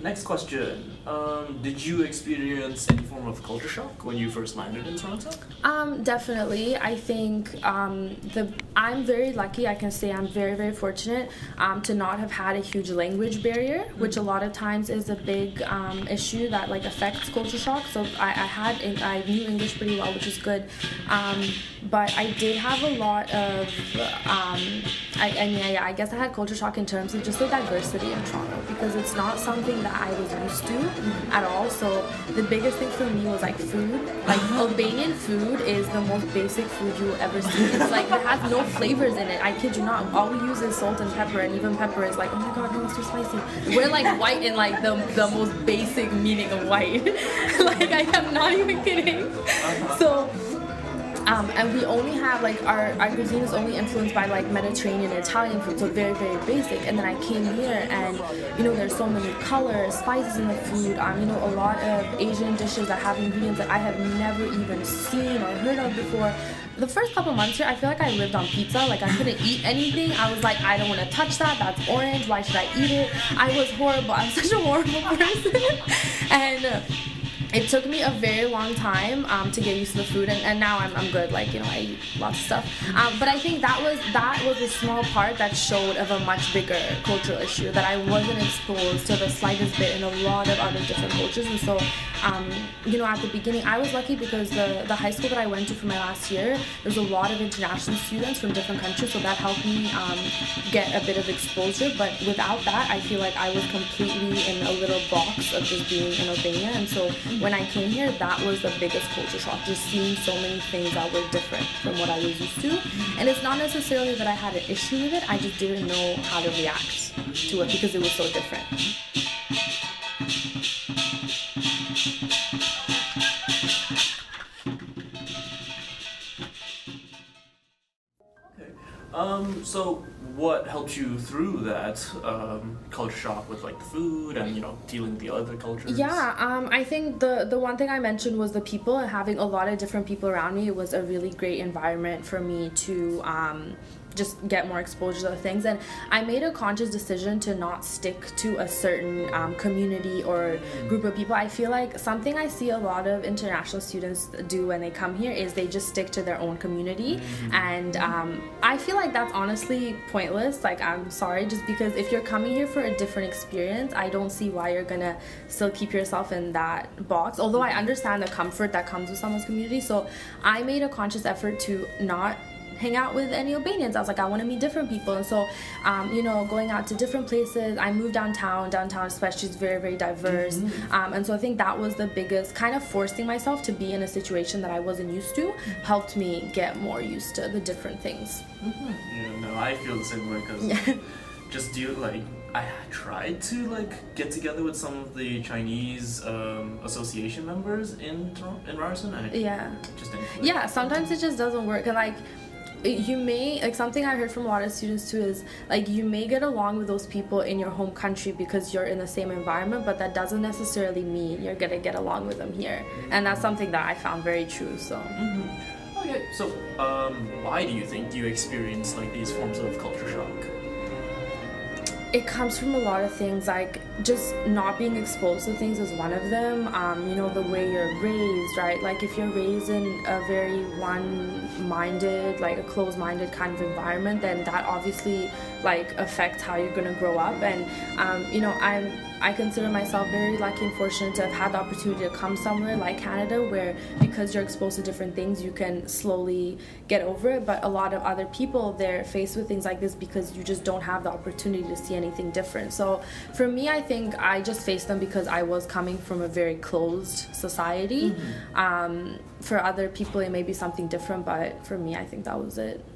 Next question. Did you experience any form of culture shock when you first landed in Toronto? Definitely. I think I'm very lucky. I can say I'm very, very fortunate to not have had a huge language barrier, which a lot of times is a big issue that like affects culture shock. So I knew English pretty well, which is good. But I did have a lot of I guess I had culture shock in terms of just the diversity in Toronto, because it's not something that I was used to at all. So the biggest thing for me was like food. Like Albanian food is the most basic food you will ever see. It's like it has no flavors in it. I kid you not. All we use is salt and pepper, and even pepper is like, oh my god, no, it's too spicy. We're like white in like the most basic meaning of white. Like I am not even kidding. So. And we only have like our cuisine is only influenced by like Mediterranean and Italian food, so very, very basic. And then I came here and there's so many colors, spices in the food, a lot of Asian dishes that have ingredients that I have never even seen or heard of before. The first couple months here, I feel like I lived on pizza. Like I couldn't eat anything. I was like, I don't want to touch that. That's orange. Why should I eat it? I was horrible. I was such a horrible person. And it took me a very long time to get used to the food, and now I'm good. Like I eat lots of stuff. But I think that was a small part that showed of a much bigger cultural issue, that I wasn't exposed to the slightest bit in a lot of other different cultures. And so at the beginning, I was lucky because the high school that I went to for my last year, there's a lot of international students from different countries, so that helped me get a bit of exposure. But without that, I feel like I was completely in a little box of just being in Albania. And so when I came here, that was the biggest culture shock, just seeing so many things that were different from what I was used to. And it's not necessarily that I had an issue with it, I just didn't know how to react to it because it was so different. So what helped you through that culture shock with like the food and dealing with the other cultures? Yeah, I think the one thing I mentioned was the people, and having a lot of different people around me. It was a really great environment for me to just get more exposure to things. And I made a conscious decision to not stick to a certain community or group of people. I feel like something I see a lot of international students do when they come here is they just stick to their own community. And I feel like that's honestly pointless. Like, I'm sorry, just because if you're coming here for a different experience, I don't see why you're gonna still keep yourself in that box, although I understand the comfort that comes with someone's community. So I made a conscious effort to not hang out with any Albanians. I was like, I want to meet different people. And so going out to different places. I moved downtown especially is very, very diverse. And so I think that was the biggest, kind of forcing myself to be in a situation that I wasn't used to helped me get more used to the different things. I feel the same way, because I tried to get together with some of the Chinese association members in Ryerson, and it just didn't. Sometimes it just doesn't work. And you may, something I heard from a lot of students too is you may get along with those people in your home country because you're in the same environment, but that doesn't necessarily mean you're gonna get along with them here. And that's something that I found very true. So okay, so why do you think you experience these forms of culture shock? It comes from a lot of things, like just not being exposed to things is one of them. The way you're raised, right? Like if you're raised in a very one-minded, a closed-minded kind of environment, then that obviously affects how you're gonna grow up. And I consider myself very lucky and fortunate to have had the opportunity to come somewhere like Canada, where because you're exposed to different things, you can slowly get over it. But a lot of other people, they're faced with things like this because you just don't have the opportunity to see anything different. So for me, I think I just faced them because I was coming from a very closed society. For other people, it may be something different, but for me, I think that was it.